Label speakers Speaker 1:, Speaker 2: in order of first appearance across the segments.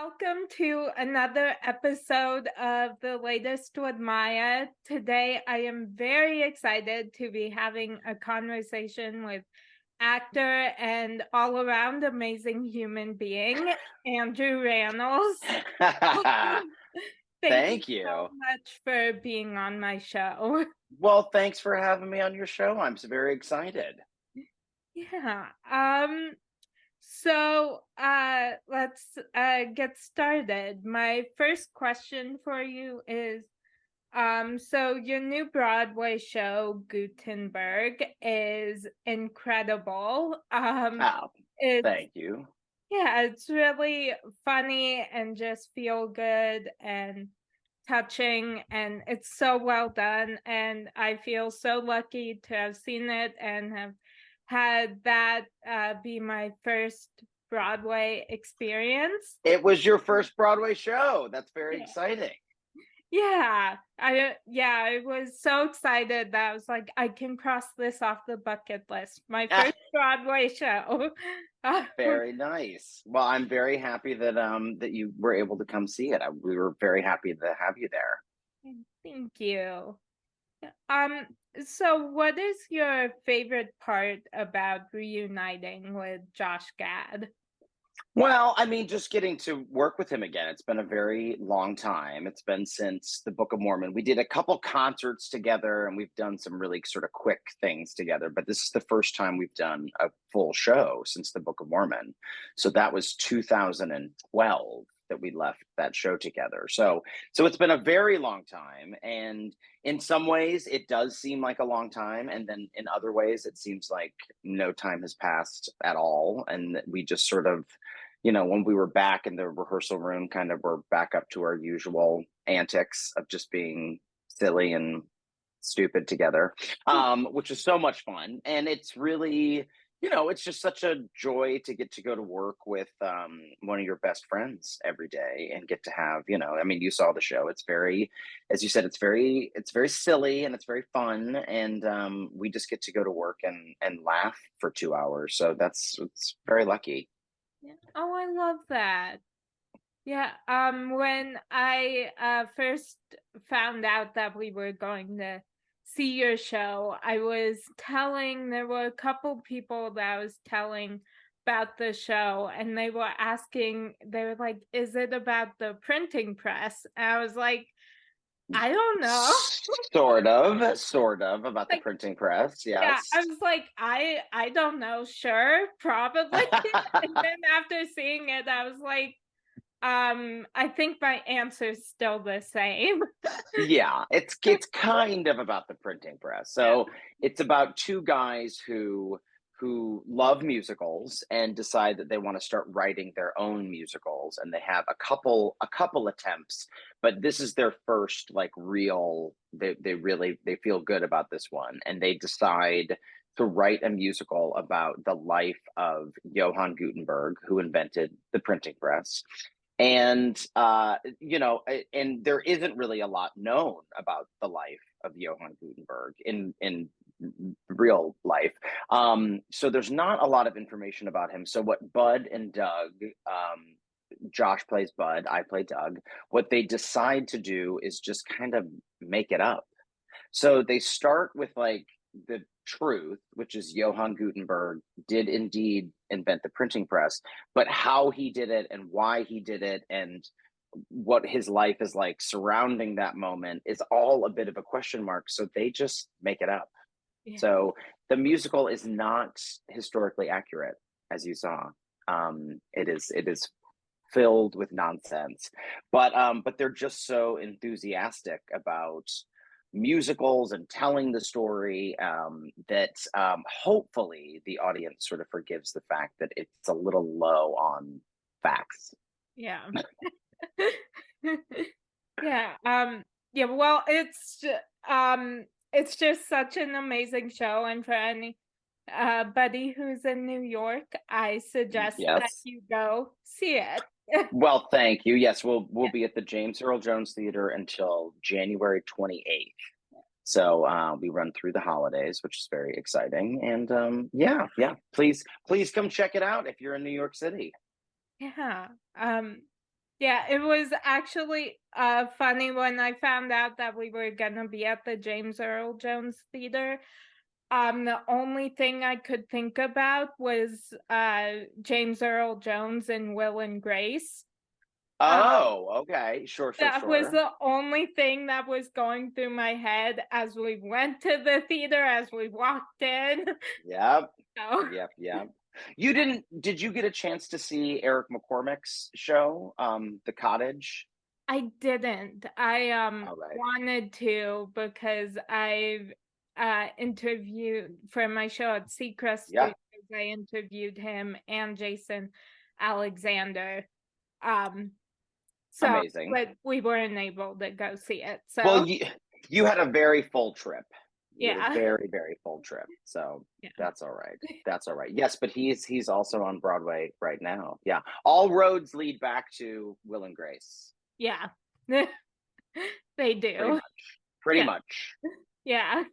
Speaker 1: Welcome to another episode of The Latest with Maya. Today, I am very excited to be having a conversation with actor and all around amazing human being, Andrew Rannells. Thank you
Speaker 2: Thank
Speaker 1: so
Speaker 2: you.
Speaker 1: much for being on my show.
Speaker 2: Well, thanks for having me on your show. Very excited.
Speaker 1: Yeah. Let's get started. My first question for you is so your new Broadway show, Gutenberg, is incredible.
Speaker 2: Oh,
Speaker 1: It's
Speaker 2: thank you.
Speaker 1: yeah, it's really funny and just feel good and touching, and it's so well done, and I feel so lucky to have seen it and have had that be my first Broadway experience.
Speaker 2: It was your first Broadway show. That's very
Speaker 1: Yeah.
Speaker 2: exciting.
Speaker 1: I was so excited that I was like, I can cross this off the bucket list. My first Broadway show.
Speaker 2: Very nice. Well, I'm very happy that you were able to come see it. We were very happy to have you there.
Speaker 1: Thank you. Um, so what is your favorite part about reuniting with Josh Gad?
Speaker 2: Well, I mean, just getting to work with him again. It's been a very long time. It's been since the Book of Mormon. We did a couple concerts together and we've done some really sort of quick things together, but this is the first time we've done a full show since the Book of Mormon. So that was 2012 that we left that show together. So it's been a very long time, and in some ways it does seem like a long time, and then in other ways it seems like no time has passed at all, and we just sort of, when we were back in the rehearsal room, kind of we're back up to our usual antics of just being silly and stupid together, which is so much fun. And it's really, it's just such a joy to get to go to work with one of your best friends every day and get to have, I mean, you saw the show. It's very, as you said, it's very silly and it's very fun. And we just get to go to work and laugh for 2 hours. So it's very lucky.
Speaker 1: Yeah. Oh, I love that. Yeah, when I first found out that we were going to see your show, there were a couple people that I was telling about the show, and they were like, is it about the printing press? And I was like, I don't know.
Speaker 2: Sort of about the
Speaker 1: Like,
Speaker 2: printing press.
Speaker 1: yeah, I
Speaker 2: Yes.
Speaker 1: was like, I don't know, sure, probably. And then after seeing it, I was like, I think my answer's still the same.
Speaker 2: Yeah, it's kind of about the printing press.
Speaker 1: Yeah.
Speaker 2: So it's about two guys who love musicals and decide that they want to start writing their own musicals, and they have a couple attempts, but this is their first like real, they feel good about this one, and they decide to write a musical about the life of Johann Gutenberg, who invented the printing press. And and there isn't really a lot known about the life of Johann Gutenberg in real life. So there's not a lot of information about him. So what Bud and Doug, Josh plays Bud, I play Doug, what they decide to do is just kind of make it up. So they start with like the truth, which is Johann Gutenberg did indeed invent the printing press, but how he did it and why he did it and what his life is like surrounding that moment is all a bit of a question mark. So they just make it up.
Speaker 1: Yeah.
Speaker 2: So the musical is not historically accurate, as you saw. It is filled with nonsense, but they're just so enthusiastic about musicals and telling the story, that hopefully the audience sort of forgives the fact that it's a little low on facts.
Speaker 1: Yeah. Yeah, yeah, well, it's just such an amazing show, and for any, buddy who's in New York, I suggest that
Speaker 2: Yes.
Speaker 1: you go see it.
Speaker 2: Well, thank you. Yes, we'll be at the James Earl Jones Theater until January 28th. So we run through the holidays, which is very exciting. And yeah. Please come check it out if you're in New York City.
Speaker 1: Yeah, Yeah, it was actually funny when I found out that we were gonna be at the James Earl Jones Theater. The only thing I could think about was James Earl Jones and Will and Grace. Um,
Speaker 2: Oh, okay. Sure, sure,
Speaker 1: that was
Speaker 2: sure.
Speaker 1: the only thing that was going through my head as we went to the theater, as we walked in.
Speaker 2: Yep.
Speaker 1: So
Speaker 2: Yep, yep. Did you get a chance to see Eric McCormick's show, The Cottage?
Speaker 1: I didn't. I
Speaker 2: All right.
Speaker 1: wanted to because I've interviewed for my show at Seacrest
Speaker 2: Yeah,
Speaker 1: Studios. I interviewed him and Jason Alexander. Um, so
Speaker 2: amazing.
Speaker 1: but we weren't able to go see it.
Speaker 2: Well,
Speaker 1: So
Speaker 2: you had a very full trip. You had a
Speaker 1: yeah.
Speaker 2: very, very full trip. So
Speaker 1: Yeah.
Speaker 2: that's all right. That's all right. Yes, but he's also on Broadway right now. Yeah. All roads lead back to Will and Grace.
Speaker 1: Yeah. They
Speaker 2: Pretty
Speaker 1: do.
Speaker 2: much. Pretty
Speaker 1: Yeah.
Speaker 2: much.
Speaker 1: Yeah.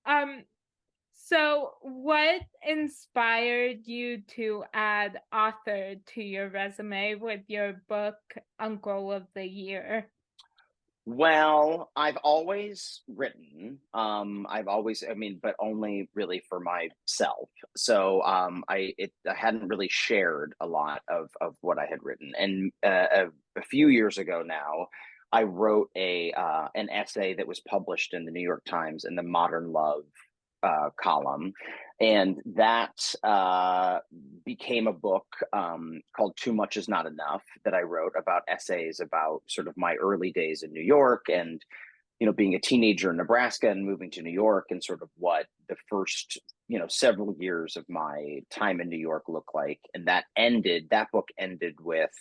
Speaker 1: um So, what inspired you to add author to your resume with your book, Uncle of the Year?
Speaker 2: Well, I've always written. I've always, I mean, but only really for myself. So I hadn't really shared a lot of what I had written. And a few years ago now, I wrote a an essay that was published in the New York Times in the Modern Love column, and that became a book called Too Much Is Not Enough that I wrote about essays about sort of my early days in New York and being a teenager in Nebraska and moving to New York and sort of what the first several years of my time in New York looked like. And that book ended with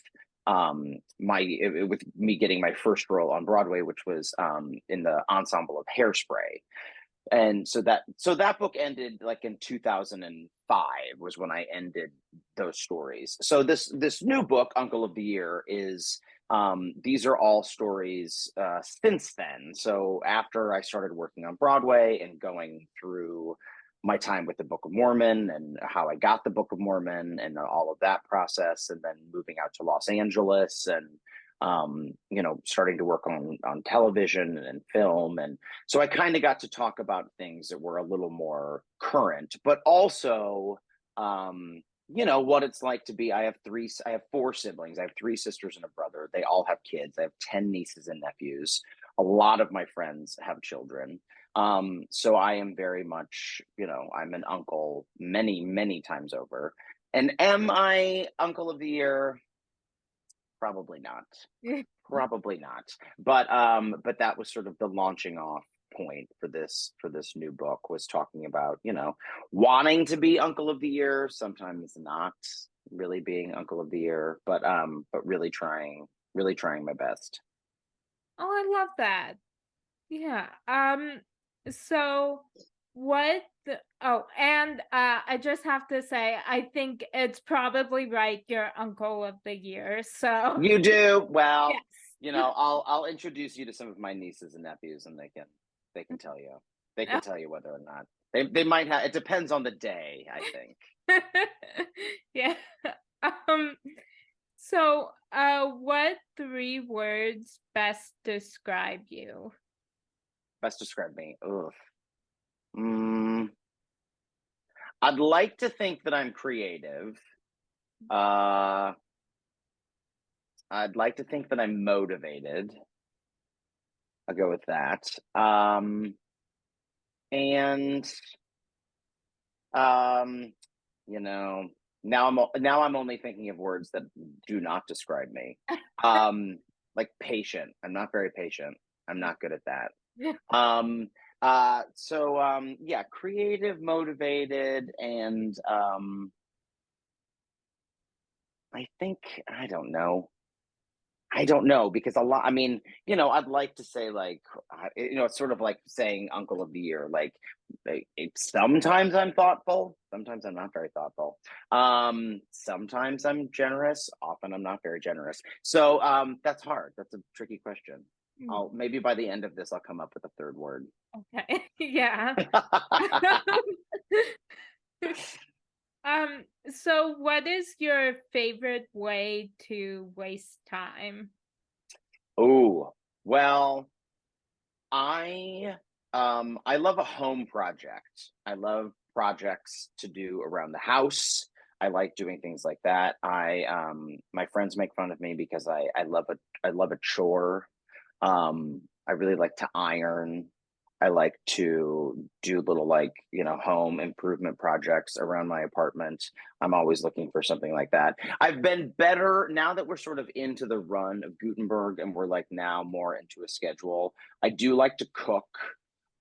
Speaker 2: with me getting my first role on Broadway, which was in the ensemble of Hairspray. And so that book ended like in 2005 was when I ended those stories. So this new book, Uncle of the Year, is these are all stories since then. So after I started working on Broadway and going through my time with the Book of Mormon and how I got the Book of Mormon and all of that process, and then moving out to Los Angeles and starting to work on television and film. And so I kind of got to talk about things that were a little more current, but also, what it's like to be. I have four siblings. I have three sisters and a brother. They all have kids. I have 10 nieces and nephews. A lot of my friends have children. So I am very much, I'm an uncle many, many times over. And am I Uncle of the Year? Probably not. Probably not. But that was sort of the launching off point for this new book, was talking about, wanting to be Uncle of the Year, sometimes not really being Uncle of the Year, but really trying my best.
Speaker 1: Oh, I love that. Yeah. So and I just have to say, I think it's probably right, you're Uncle of the Year. So
Speaker 2: You do? Well,
Speaker 1: yes.
Speaker 2: I'll introduce you to some of my nieces and nephews, and they can tell you. They can tell you whether or not they might have. It depends on the day, I think.
Speaker 1: Yeah. Um, so what three words best describe you?
Speaker 2: Best describe me. Ugh. Mm, I'd like to think that I'm creative. Uh, I'd like to think that I'm motivated. I'll go with that. And um, you know, now I'm only thinking of words that do not describe me. Um, like patient. I'm not very patient. I'm not good at that. Um, yeah, creative, motivated, and I think I don't know because a lot. I mean, I'd like to say like, it's sort of like saying Uncle of the Year. Sometimes I'm thoughtful, sometimes I'm not very thoughtful. Sometimes I'm generous, often I'm not very generous. So that's hard. That's a tricky question.
Speaker 1: Mm,
Speaker 2: I'll maybe by the end of this, I'll come up with a third word.
Speaker 1: okay. Yeah. So what is your favorite way to waste time?
Speaker 2: Oh, well, I love a home project. I love projects to do around the house. I like doing things like that. My friends make fun of me because I love a chore. I really like to iron. I like to do little, like, home improvement projects around my apartment. I'm always looking for something like that. I've been better now that we're sort of into the run of Gutenberg and we're like now more into a schedule. I do like to cook.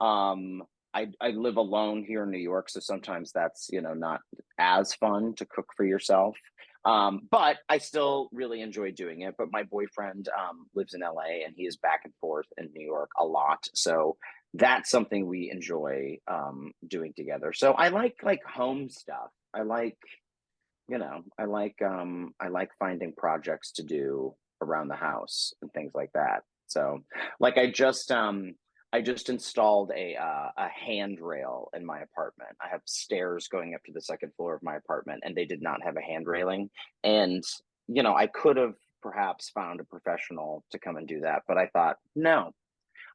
Speaker 2: I live alone here in New York, so sometimes that's, not as fun to cook for yourself. But I still really enjoy doing it. But my boyfriend lives in LA and he is back and forth in New York a lot. So that's something we enjoy doing together. So I like home stuff. I like finding projects to do around the house and things like that. So like I just installed a handrail in my apartment. I have stairs going up to the second floor of my apartment and they did not have a hand railing. And I could have perhaps found a professional to come and do that, but I thought, no,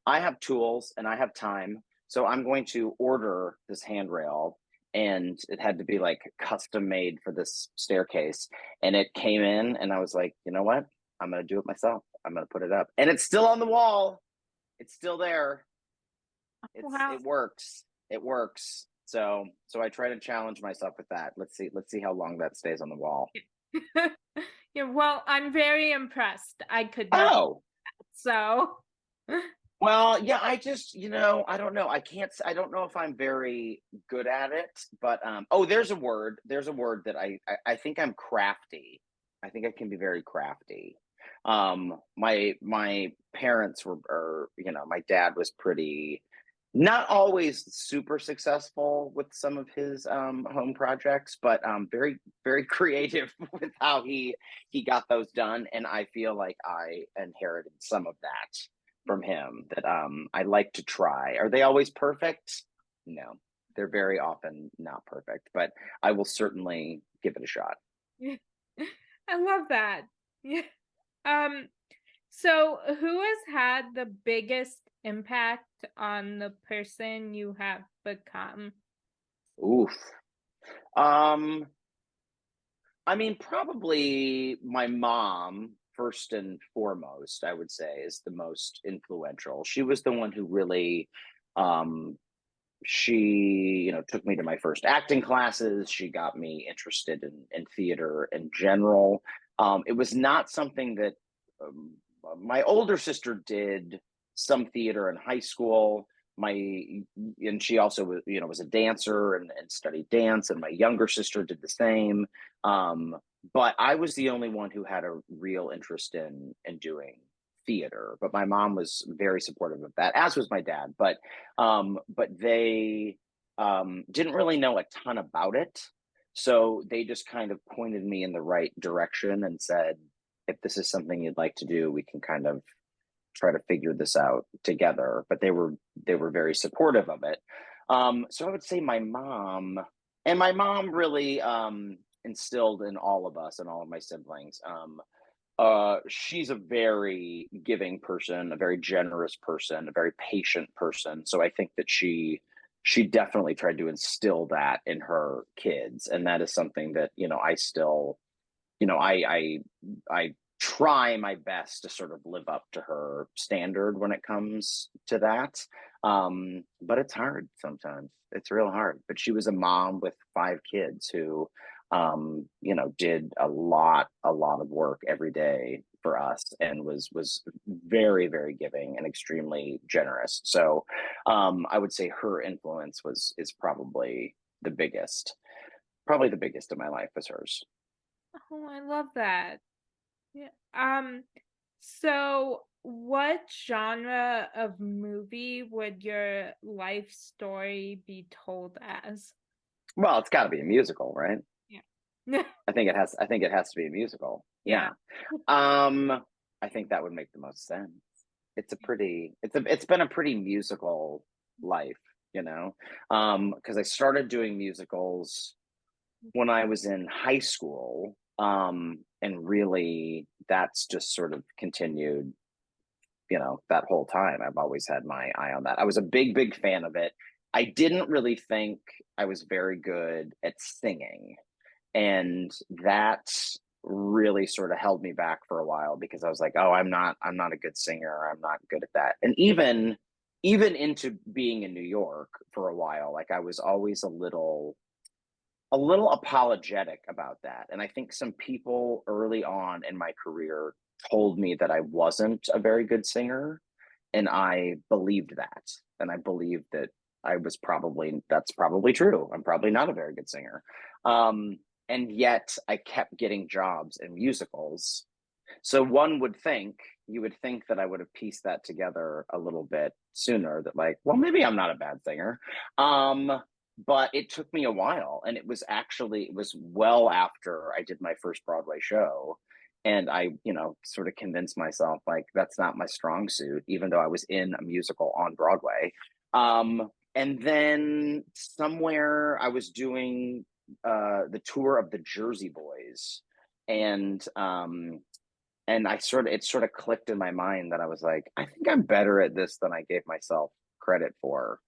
Speaker 2: I have tools and I have time. So I'm going to order this handrail, and it had to be like custom made for this staircase. And it came in and I was like, you know what? I'm going to do it myself. I'm going to put it up. And it's still on the wall. It's still there.
Speaker 1: Wow.
Speaker 2: It works. It works. So I try to challenge myself with that. Let's see how long that stays on the wall.
Speaker 1: Yeah, well, I'm very impressed. I could never,
Speaker 2: Oh,
Speaker 1: so
Speaker 2: well, yeah, I just, I don't know. I don't know if I'm very good at it, but oh, there's a word. There's a word that I think I'm crafty. I think I can be very crafty. My parents were, or, my dad was pretty, not always super successful with some of his home projects, but very, very creative with how he got those done. And I feel like I inherited some of that from him that I like to try. Are they always perfect? No, they're very often not perfect, but I will certainly give it a shot.
Speaker 1: I love that. Yeah. Um, so who has had the biggest impact on the person you have become?
Speaker 2: Oof. Um, I mean, probably my mom, first and foremost, I would say, is the most influential. She was the one who really um she took me to my first acting classes. She got me interested in theater in general. It was not something that um, my older sister did some theater in high school. My and she also was a dancer and studied dance, and my younger sister did the same. um, but I was the only one who had a real interest in doing theater. But my mom was very supportive of that, as was my dad. But they didn't really know a ton about it. So they just kind of pointed me in the right direction and said, if this is something you'd like to do, we can kind of try to figure this out together. But they were very supportive of it. So I would say my mom really instilled in all of us and all of my siblings. She's a very giving person, a very generous person, a very patient person. So I think that she definitely tried to instill that in her kids, and that is something that I still, I try my best to sort of live up to her standard when it comes to that. But it's hard sometimes. It's real hard. But she was a mom with 5 kids who did a lot of work every day for us, and was very, very giving and extremely generous. So I would say her influence was is probably the biggest in my life was hers.
Speaker 1: Oh, I love that. Yeah. So what genre of movie would your life story be told as?
Speaker 2: Well, it's got to be a musical, right?
Speaker 1: Yeah.
Speaker 2: I think it has to be a musical.
Speaker 1: Yeah.
Speaker 2: Yeah. Um, I think that would make the most sense. It's been a pretty musical life, because I started doing musicals when I was in high school. And really that's just sort of continued, that whole time. I've always had my eye on that. I was a big fan of it. I didn't really think I was very good at singing. And that really sort of held me back for a while because I was like, oh, I'm not a good singer. I'm not good at that. And even into being in New York for a while, like I was always a little apologetic about that. And I think some people early on in my career told me that I wasn't a very good singer. And I believed that. And I believed that that's probably true. I'm probably not a very good singer. Um, and yet I kept getting jobs in musicals. So you would think that I would have pieced that together a little bit sooner, that like, well, maybe I'm not a bad singer. But it took me a while, and it was well after I did my first Broadway show, and I, sort of convinced myself like that's not my strong suit, even though I was in a musical on Broadway. And then somewhere I was doing the tour of the Jersey Boys, and it sort of clicked in my mind that I was like, I think I'm better at this than I gave myself credit for.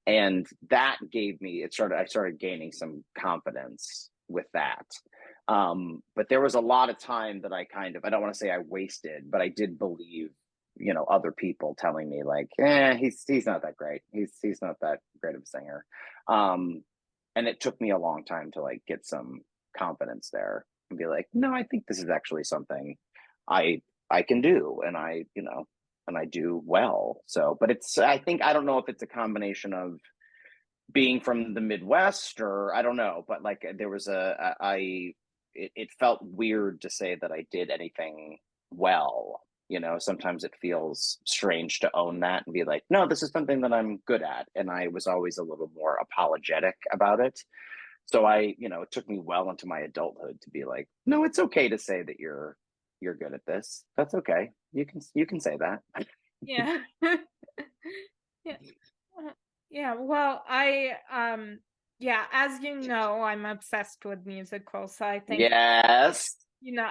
Speaker 2: And that gave me I started gaining some confidence with that. But there was a lot of time that I don't want to say I wasted, but I did believe, other people telling me like, he's not that great. He's not that great of a singer. Um, and it took me a long time to like get some confidence there and be like, no, I think this is actually something I I can do, and I do well. So, but I don't know if it's a combination of being from the Midwest, or I don't know, but like there was it felt weird to say that I did anything well. Sometimes it feels strange to own that and be like, no, this is something that I'm good at. And I was always a little more apologetic about it. So it took me well into my adulthood to be like, no, it's okay to say that you're good at this. That's okay. You can say that.
Speaker 1: Yeah. Yeah. Uh, yeah, well, yeah, as you know, I'm obsessed with musicals, so
Speaker 2: Yes,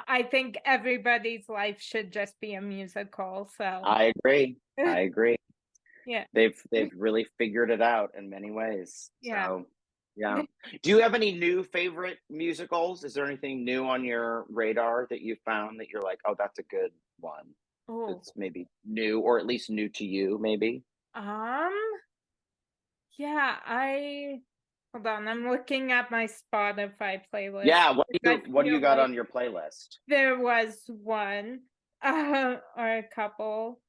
Speaker 1: I think everybody's life should just be a musical, so
Speaker 2: I agree. I agree.
Speaker 1: yeah.
Speaker 2: They've really figured it out in many ways.
Speaker 1: Yeah.
Speaker 2: So, yeah. Do you have any new favorite musicals? Is there anything new on your radar that you found that you're like, oh, that's a good one?
Speaker 1: Oh,
Speaker 2: That's maybe new, or at least new to you, maybe.
Speaker 1: um, yeah, hold on, I'm looking at my Spotify playlist
Speaker 2: Yeah. What do
Speaker 1: because I
Speaker 2: you
Speaker 1: feel
Speaker 2: got
Speaker 1: like
Speaker 2: on your playlist?
Speaker 1: there was one, or a couple.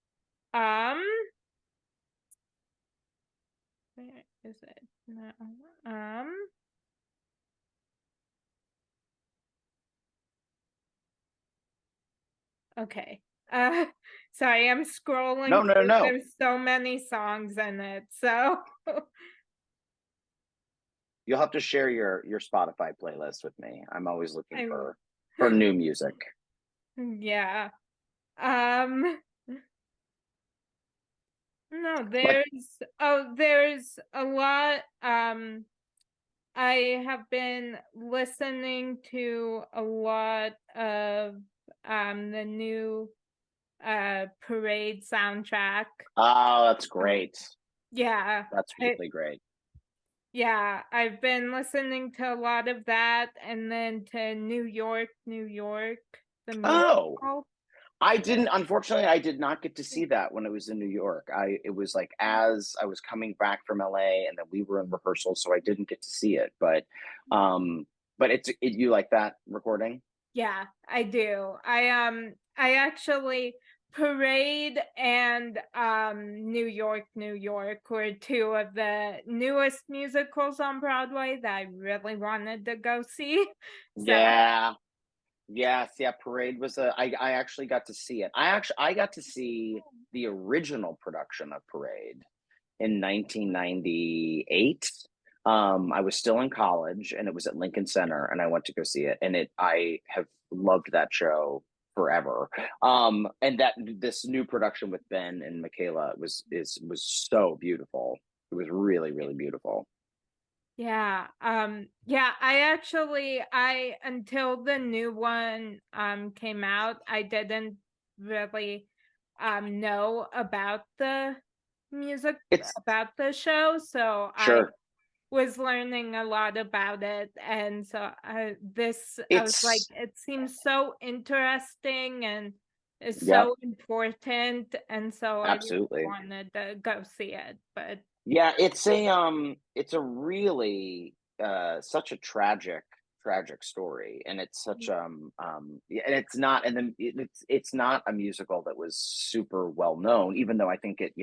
Speaker 1: Um, where is it? No, um, okay. Uh, sorry, I'm scrolling
Speaker 2: No, no,
Speaker 1: through.
Speaker 2: no.
Speaker 1: There's so many songs in it, so
Speaker 2: You'll have to share your Spotify playlist with me. I'm always looking
Speaker 1: I
Speaker 2: for new music.
Speaker 1: yeah. Um, no,
Speaker 2: Like,
Speaker 1: there's a lot. I have been listening to a lot of the new parade soundtrack.
Speaker 2: oh, that's
Speaker 1: Um,
Speaker 2: great.
Speaker 1: yeah.
Speaker 2: That's
Speaker 1: I,
Speaker 2: really great.
Speaker 1: yeah, I've been listening to a lot of that, and then to New York, New York, the
Speaker 2: Oh,
Speaker 1: musical.
Speaker 2: unfortunately, I did not get to see that when I was in New York. It was like as I was coming back from LA, and then we were in rehearsal, so I didn't get to see it. But you like that recording?
Speaker 1: Yeah, I do. I actually Parade and New York, New York were two of the newest musicals on Broadway that I really wanted to go see. So
Speaker 2: Yeah. Yes, yeah, Parade was I actually got to see it. I got to see the original production of Parade in 1998. I was still in college, and it was at Lincoln Center, and I went to go see it, and I have loved that show forever. And that this new production with Ben and Michaela was so beautiful. It was really, really beautiful.
Speaker 1: Yeah, I until the new one came out, I didn't really know about the music,
Speaker 2: It's
Speaker 1: about the show, so I
Speaker 2: sure.
Speaker 1: was learning a lot about it, and so I was like,
Speaker 2: It's
Speaker 1: it seems so interesting and is
Speaker 2: yep,
Speaker 1: so important, and so I really
Speaker 2: absolutely.
Speaker 1: wanted to go see it. But
Speaker 2: Yeah, it's a really such a tragic story, and it's such yeah, and it's not and then it's not a musical that was super well known, even though I think it,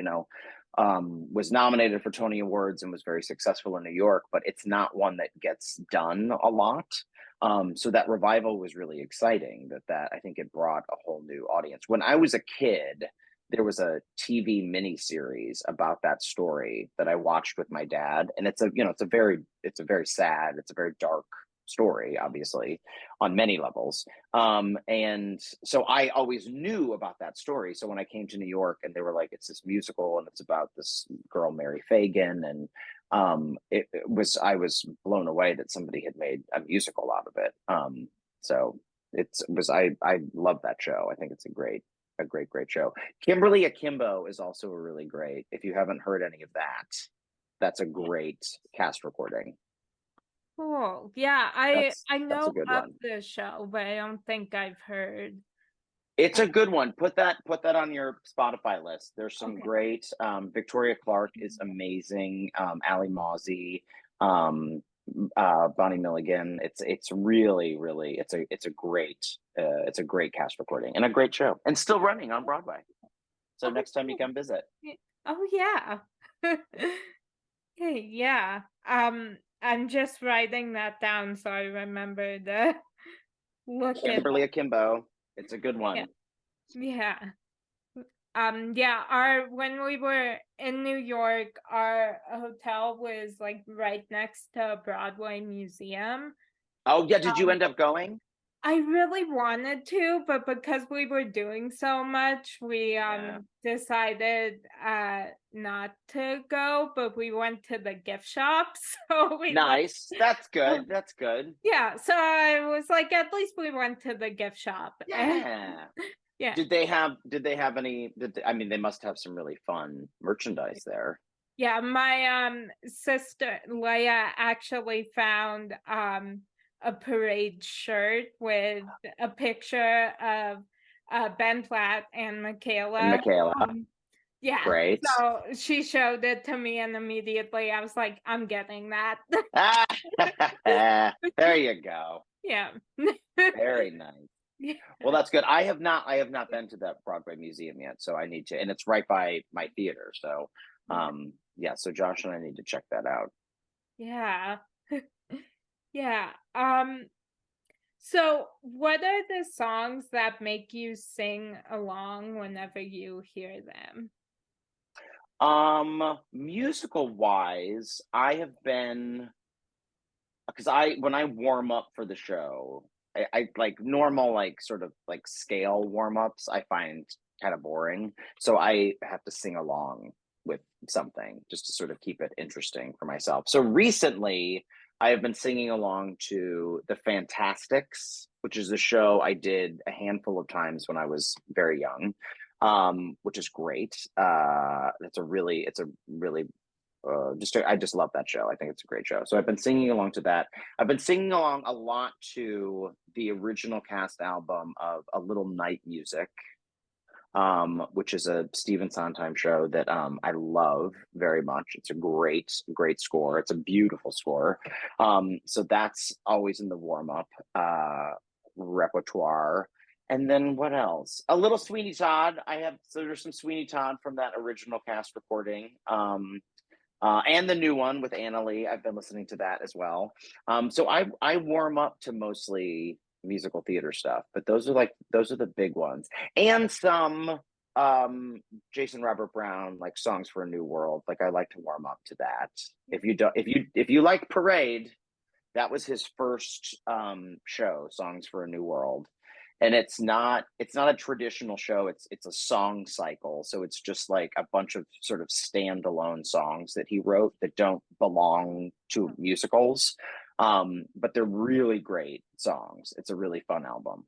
Speaker 2: was nominated for Tony Awards and was very successful in New York, but it's not one that gets done a lot. So that revival was really exciting, that I think it brought a whole new audience. When I was a kid, there was a TV miniseries about that story that I watched with my dad, and it's a very sad, it's a very dark story, obviously, on many levels. And so I always knew about that story. So when I came to New York and they were like, it's this musical and it's about this girl Mary Fagan, and it was I was blown away that somebody had made a musical out of it. So I love that show. I think it's a great show. Kimberly Akimbo is also a really great. If you haven't heard any of that, that's a great cast recording.
Speaker 1: cool. Yeah, I
Speaker 2: That's a
Speaker 1: know
Speaker 2: good
Speaker 1: of
Speaker 2: one.
Speaker 1: the show, but I don't think I've heard.
Speaker 2: It's
Speaker 1: Uh,
Speaker 2: a good one. Put that on your Spotify list. There's some
Speaker 1: okay.
Speaker 2: great. Victoria Clark is amazing. Ali Mozzie, um, Bonnie Milligan. It's really it's a great cast recording and a great show, and still running on Broadway. So
Speaker 1: Oh,
Speaker 2: next time you
Speaker 1: cool.
Speaker 2: come visit,
Speaker 1: Oh yeah. Hey, yeah. I'm just writing that down so I remember to look it
Speaker 2: Kimberly
Speaker 1: up.
Speaker 2: Akimbo. It's a good
Speaker 1: Yeah.
Speaker 2: one.
Speaker 1: Yeah. Yeah, our when we were in New York, our hotel was like right next to a Broadway museum.
Speaker 2: Oh yeah, did you
Speaker 1: Um,
Speaker 2: end up going?
Speaker 1: I really wanted to, but because we were doing so much, we
Speaker 2: Yeah.
Speaker 1: decided not to go, but we went to the gift shop. So we like
Speaker 2: Nice. That's
Speaker 1: oh,
Speaker 2: good. That's good.
Speaker 1: yeah, so I was like, at least we went to the gift shop. And
Speaker 2: Yeah.
Speaker 1: yeah.
Speaker 2: Did they have any I mean they must have some really fun merchandise there.
Speaker 1: Yeah, my sister Leia actually found a parade shirt with a picture of Ben Platt and
Speaker 2: And
Speaker 1: Michaela.
Speaker 2: Michaela,
Speaker 1: Um, yeah,
Speaker 2: great.
Speaker 1: so she showed it to me, and immediately I was like, I'm getting that.
Speaker 2: Ah, there you go.
Speaker 1: Yeah.
Speaker 2: Very nice. Well, that's good. I have not been to that Broadway museum yet, so I need to, and it's right by my theater. So
Speaker 1: Yeah.
Speaker 2: yeah, so Josh and I need to check that out.
Speaker 1: Yeah. Yeah. So, what are the songs that make you sing along whenever you hear them?
Speaker 2: Musical wise, I have been because I when I warm up for the show, I like normal like sort of like scale warm ups. I find kind of boring, so I have to sing along with something just to sort of keep it interesting for myself. So recently, I have been singing along to the Fantastics, which is a show I did a handful of times when I was very young, which is great. It's a really I just love that show. I think it's a great show. So I've been singing along to that. I've been singing along a lot to the original cast album of A Little Night Music, which is a Stephen Sondheim show that I love very much. It's a great score. It's a beautiful score. So that's always in the warm up repertoire. And then what else? A little Sweeney Todd. So there's some Sweeney Todd from that original cast recording. And the new one with Anna Lee. I've been listening to that as well. So I warm up to mostly musical theater stuff, but those are the big ones, and some Jason Robert Brown like songs for a new world. Like I like to warm up to that. If you like Parade, that was his first show, Songs for a New World, and it's not a traditional show. It's a song cycle, so it's just like a bunch of sort of standalone songs that he wrote that don't belong to musicals, but they're really great songs. It's a really fun album.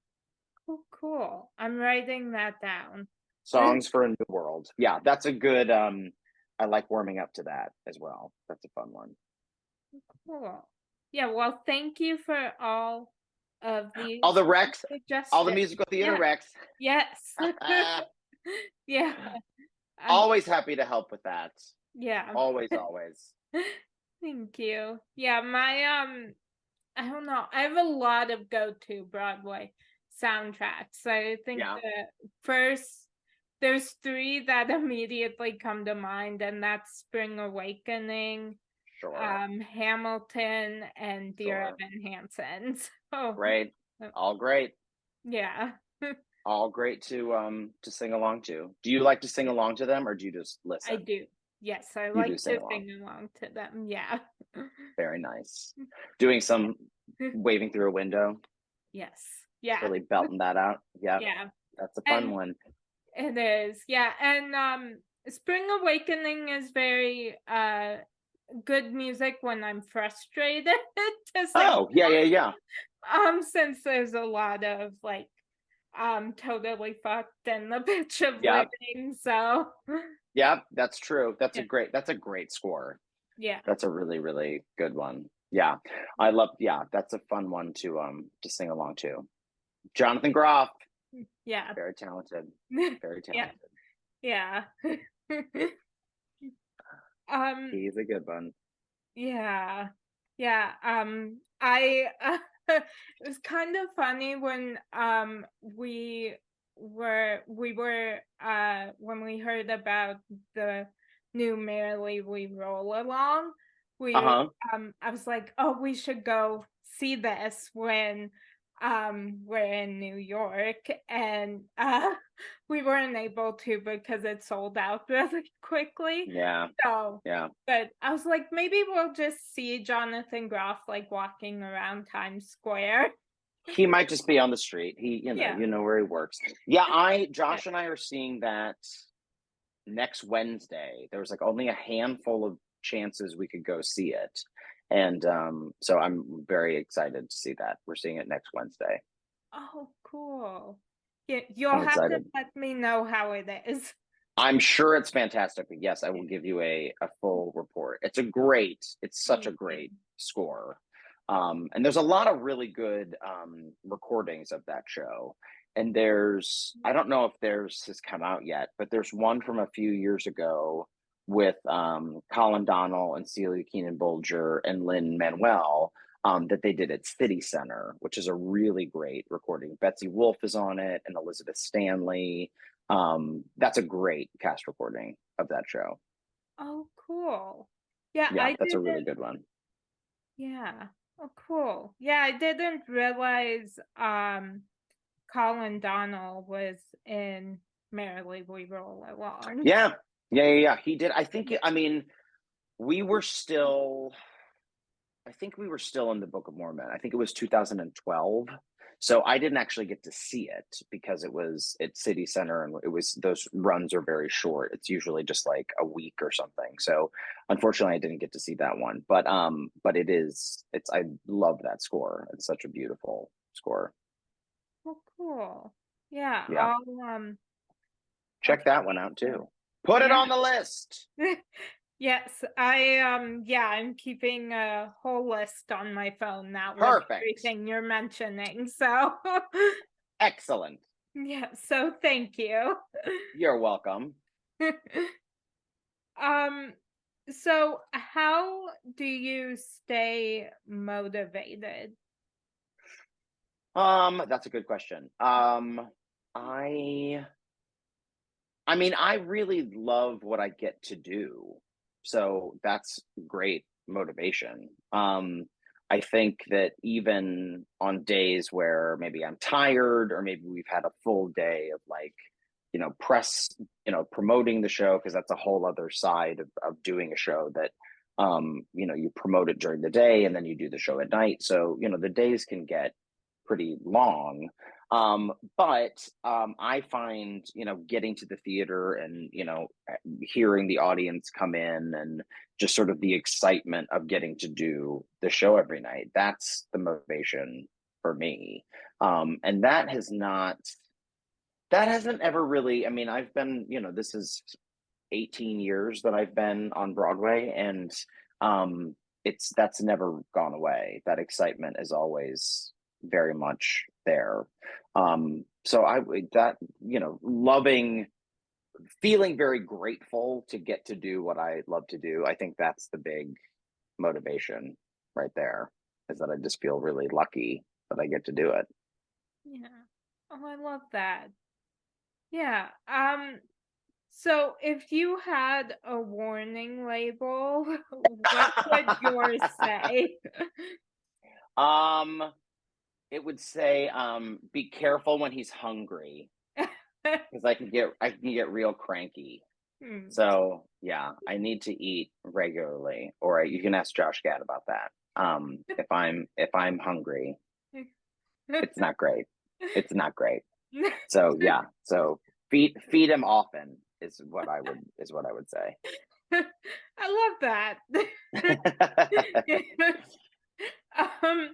Speaker 1: Cool, cool. I'm writing that down.
Speaker 2: Songs for a New World. Yeah, that's a good. I like warming up to that as well. That's a fun one.
Speaker 1: Cool. Yeah, well, thank you for all of
Speaker 2: All
Speaker 1: these
Speaker 2: the Rex, all the
Speaker 1: suggestions.
Speaker 2: musical theater
Speaker 1: Yeah.
Speaker 2: Rex.
Speaker 1: Yes. Yeah. Um,
Speaker 2: Always happy to help with that.
Speaker 1: yeah.
Speaker 2: Always, always.
Speaker 1: Thank you. Yeah, my I don't know. I have a lot of go-to Broadway soundtracks. I think
Speaker 2: Yeah,
Speaker 1: first there's three that immediately come to mind, and that's Spring Awakening,
Speaker 2: sure,
Speaker 1: Hamilton, and Dear
Speaker 2: sure.
Speaker 1: Evan Hansen. So
Speaker 2: Great. All great.
Speaker 1: yeah.
Speaker 2: All great to sing along to. Do you like to sing along to them or do you just
Speaker 1: I
Speaker 2: listen?
Speaker 1: do. Yes, I
Speaker 2: You do
Speaker 1: like
Speaker 2: sing
Speaker 1: to
Speaker 2: along.
Speaker 1: sing along to them. Yeah.
Speaker 2: Very nice. Doing some waving through a window,
Speaker 1: Yes. Yeah.
Speaker 2: really belting that out. Yep.
Speaker 1: Yeah.
Speaker 2: That's a fun
Speaker 1: And
Speaker 2: one.
Speaker 1: it is. Yeah. And Spring Awakening is very good music when I'm frustrated to sing
Speaker 2: Oh, yeah, yeah, yeah.
Speaker 1: since there's a lot of like totally fucked and the bitch of
Speaker 2: Yep.
Speaker 1: living. So
Speaker 2: Yep. That's true.
Speaker 1: yeah.
Speaker 2: That's a great score.
Speaker 1: Yeah.
Speaker 2: That's a really, really good one. Yeah. Yeah, that's a fun one to sing along to. Jonathan Groff,
Speaker 1: Yeah.
Speaker 2: very talented. Very
Speaker 1: Yeah.
Speaker 2: talented.
Speaker 1: Yeah.
Speaker 2: He's a good one.
Speaker 1: Yeah. Yeah, I it was kind of funny when when we heard about the new Merrily We Roll Along, we
Speaker 2: Uh-huh.
Speaker 1: I was like, "Oh, we should go see this when we're in New York." And we weren't able to because it sold out really quickly.
Speaker 2: Yeah.
Speaker 1: So,
Speaker 2: Yeah.
Speaker 1: but I was like, maybe we'll just see Jonathan Groff like walking around Times Square.
Speaker 2: He might just be on the street.
Speaker 1: Yeah.
Speaker 2: You know where he works. Yeah,
Speaker 1: Yeah.
Speaker 2: Josh and I are seeing that next Wednesday. There was like only a handful of chances we could go see it. And so I'm very excited to see that. We're seeing it next Wednesday.
Speaker 1: Oh, cool. Yeah, you'll
Speaker 2: I'm
Speaker 1: have to
Speaker 2: excited.
Speaker 1: let me know how it is.
Speaker 2: I'm sure it's fantastic, but yes, I will give you a full report. It's such a
Speaker 1: Thank you.
Speaker 2: great score. And there's a lot of really good recordings of that show. And I don't know if theirs has come out yet, but there's one from a few years ago with Colin Donnell and Celia Keenan Bolger and Lynn Manuel that they did at City Center, which is a really great recording. Betsy Wolfe is on it and Elizabeth Stanley. That's a great cast recording of that show.
Speaker 1: Oh, cool. Yeah,
Speaker 2: Yeah,
Speaker 1: I
Speaker 2: that's a really
Speaker 1: didn't.
Speaker 2: good one.
Speaker 1: Yeah. Oh, cool. Yeah, I didn't realize Colin Donnell was in Merrily We Roll Along.
Speaker 2: Yeah, yeah, yeah, yeah. He did.
Speaker 1: Yeah.
Speaker 2: I mean, we were still. I think we were still in the Book of Mormon. I think it was 2012. So I didn't actually get to see it because it was at City Center and those runs are very short. It's usually just like a week or something. So unfortunately I didn't get to see that one. But I love that score. It's such a beautiful score.
Speaker 1: Oh, cool. Yeah,
Speaker 2: Yeah.
Speaker 1: I'll
Speaker 2: Check that one out
Speaker 1: keep
Speaker 2: too. Put it
Speaker 1: yeah.
Speaker 2: on the list.
Speaker 1: Yes, yeah, I'm keeping a whole list on my phone now with
Speaker 2: Perfect.
Speaker 1: everything you're mentioning. So
Speaker 2: Excellent.
Speaker 1: yeah, so thank you.
Speaker 2: You're welcome.
Speaker 1: Um, so how do you stay motivated?
Speaker 2: That's a good question. I I mean, I really love what I get to do. So that's great motivation. I think that even on days where maybe I'm tired or maybe we've had a full day of like, press, promoting the show, because that's a whole other side of doing a show that, you promote it during the day and then you do the show at night. So, the days can get pretty long. But I find, getting to the theater and, hearing the audience come in and just sort of the excitement of getting to do the show every night, that's the motivation for me. And that hasn't ever really, I mean, I've been, this is 18 years that I've been on Broadway, and um that's never gone away. That excitement is always very much there. So I would that, loving, feeling very grateful to get to do what I love to do. I think that's the big motivation right there, is that I just feel really lucky that I get to do it.
Speaker 1: Yeah. Oh, I love that. Yeah. So if you had a warning label, what would yours say?
Speaker 2: um it would say, be careful when he's hungry, because I can get real cranky.
Speaker 1: Hmm.
Speaker 2: So yeah, I need to eat regularly, or you can ask Josh Gad about that. If I'm hungry, it's not great. It's not great. So yeah, so feed him often is what I would say.
Speaker 1: I love that. Um,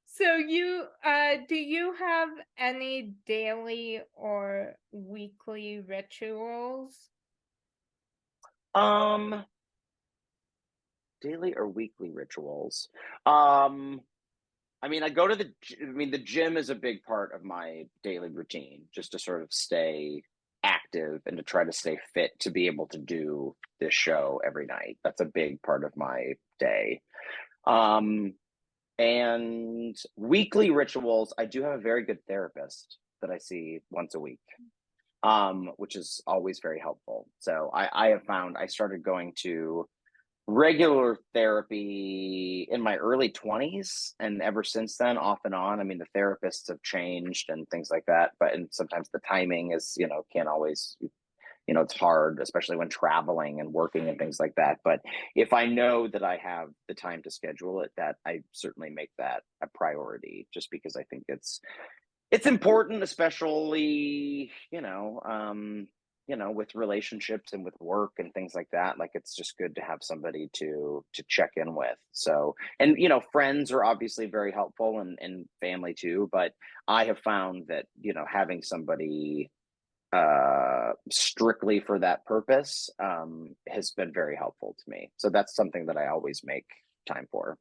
Speaker 1: so do you have any daily or weekly rituals?
Speaker 2: um, Daily or weekly rituals. Um, I mean, the gym is a big part of my daily routine, just to sort of stay active and to try to stay fit to be able to do this show every night. That's a big part of my day. Um, and weekly rituals, I do have a very good therapist that I see once a week, which is always very helpful. So I have found, I started going to regular therapy in my early 20s, and ever since then, off and on. I mean, the therapists have changed and things like that, but and sometimes the timing is, can't always, it's hard, especially when traveling and working and things like that. But if I know that I have the time to schedule it, that I certainly make that a priority, just because I think it's important, especially, with relationships and with work and things like that. Like, it's just good to have somebody to check in with. So, and friends are obviously very helpful, and family too. But I have found that, having somebody strictly for that purpose has been very helpful to me. So that's something that I always make time for.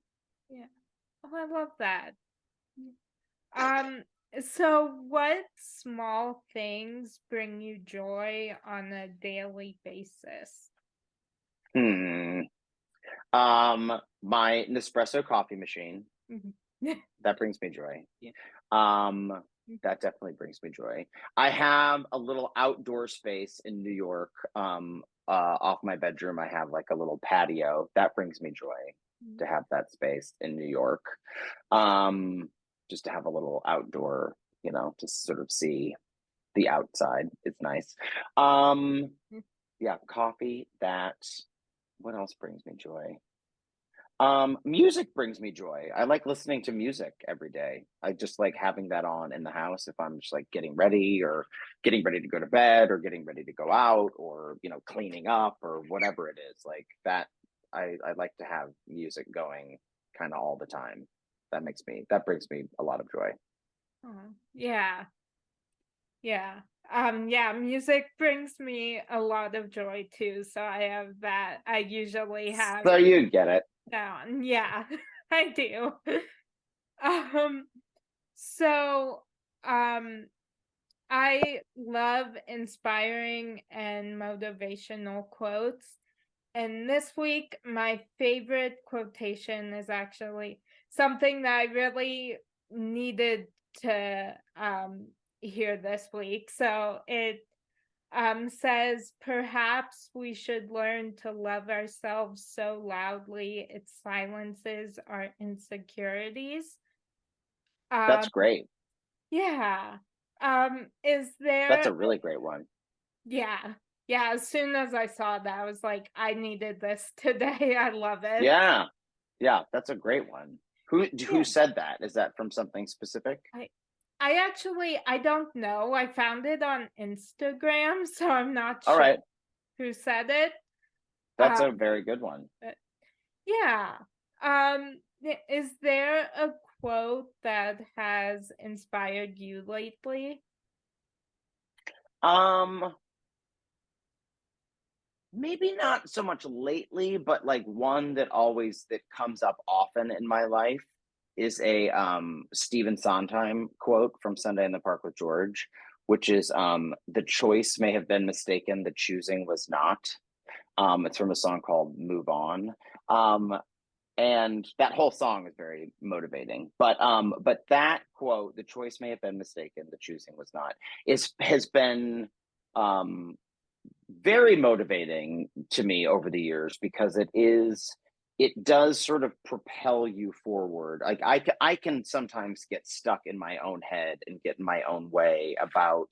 Speaker 1: Yeah. Oh, I love that. Um, so what small things bring you joy on a daily basis?
Speaker 2: Hmm. My Nespresso coffee machine,
Speaker 1: Mhm.
Speaker 2: that brings me joy.
Speaker 1: Yeah.
Speaker 2: Um, that definitely brings me joy. I have a little outdoor space in New York. Off my bedroom, I have like a little patio. That brings me joy
Speaker 1: Mhm.
Speaker 2: to have that space in New York. Um, just to have a little outdoor, to sort of see the outside. It's nice. Um, yeah, coffee. That. What else brings me joy? Music brings me joy. I like listening to music every day. I just like having that on in the house if I'm just like getting ready, or getting ready to go to bed, or getting ready to go out, or cleaning up, or whatever it is. Like that, I like to have music going kind of all the time. That brings me a lot of joy.
Speaker 1: Oh, yeah. Yeah. Yeah, music brings me a lot of joy too. So I have that. I usually have
Speaker 2: So you get it.
Speaker 1: down. Yeah, I do. Um, so um I love inspiring and motivational quotes. And this week, my favorite quotation is actually something that I really needed to hear this week. So it says, perhaps we should learn to love ourselves so loudly it silences our insecurities.
Speaker 2: That's
Speaker 1: Um,
Speaker 2: great.
Speaker 1: yeah. Is
Speaker 2: That's
Speaker 1: there
Speaker 2: a really great one.
Speaker 1: Yeah. Yeah, as soon as I saw that, I was like, "I needed this today." I love it.
Speaker 2: Yeah, yeah, that's a great one. Who
Speaker 1: Yeah.
Speaker 2: said that? Is that from something specific?
Speaker 1: I don't know. I found it on Instagram, so I'm not
Speaker 2: All
Speaker 1: sure
Speaker 2: right,
Speaker 1: who said it.
Speaker 2: that's
Speaker 1: Uh,
Speaker 2: a very good one.
Speaker 1: but yeah. Is there a quote that has inspired you lately?
Speaker 2: Um, Maybe not so much lately, but like one that comes up often in my life is a Stephen Sondheim quote from Sunday in the Park with George, which is the choice may have been mistaken, the choosing was not. It's from a song called Move On. Um, and that whole song is very motivating. But that quote, the choice may have been mistaken, the choosing was not, is has been um very motivating to me over the years because it does sort of propel you forward. Like I can sometimes get stuck in my own head and get in my own way about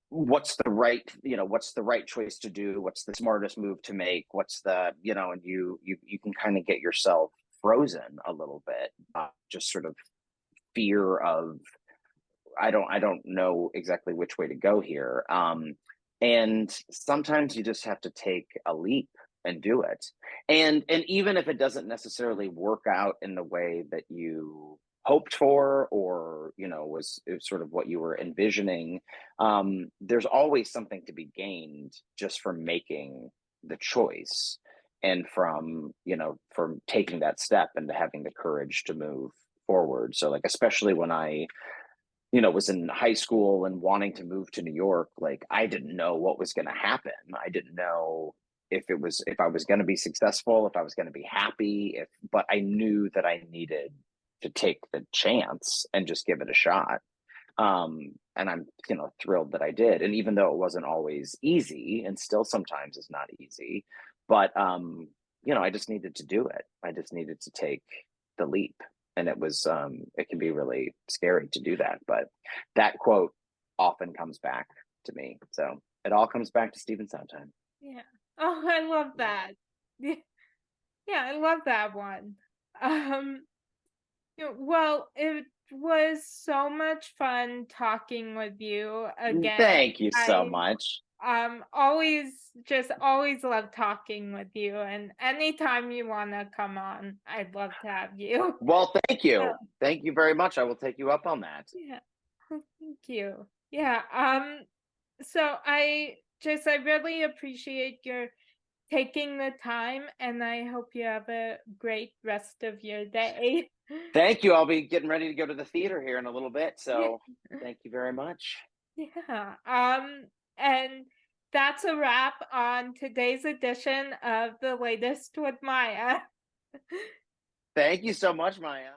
Speaker 2: what's the right choice to do, what's the smartest move to make, what's the and you can kind of get yourself frozen a little bit, just sort of fear of I don't know exactly which way to go here. And sometimes you just have to take a leap and do it. And even if it doesn't necessarily work out in the way that you hoped for, or was sort of what you were envisioning, there's always something to be gained just from making the choice, and from taking that step and having the courage to move forward. So like, especially when I was in high school and wanting to move to New York, like I didn't know what was going to happen. I didn't know if I was going to be successful, if I was going to be happy, but I knew that I needed to take the chance and just give it a shot. And I'm, thrilled that I did. And even though it wasn't always easy, and still sometimes is not easy, but I just needed to do it. I just needed to take the leap. And it can be really scary to do that. But that quote often comes back to me. So it all comes back to Stephen Sondheim.
Speaker 1: Yeah. Oh, I love that. Yeah, yeah, I love that one. Um, well, it was so much fun talking with you again.
Speaker 2: Thank you so
Speaker 1: I
Speaker 2: much.
Speaker 1: always just always love talking with you, and anytime you want to come on, I'd love to have you.
Speaker 2: Well, thank
Speaker 1: So,
Speaker 2: you. Thank you very much. I will take you up on that.
Speaker 1: yeah. Thank you. Yeah. So I really appreciate your taking the time, and I hope you have a great rest of your day.
Speaker 2: Thank you. I'll be getting ready to go to the theater here in a little bit.
Speaker 1: Yeah.
Speaker 2: So thank you very much.
Speaker 1: Yeah. And that's a wrap on today's edition of The Latest with Maya.
Speaker 2: Thank you so much, Maya.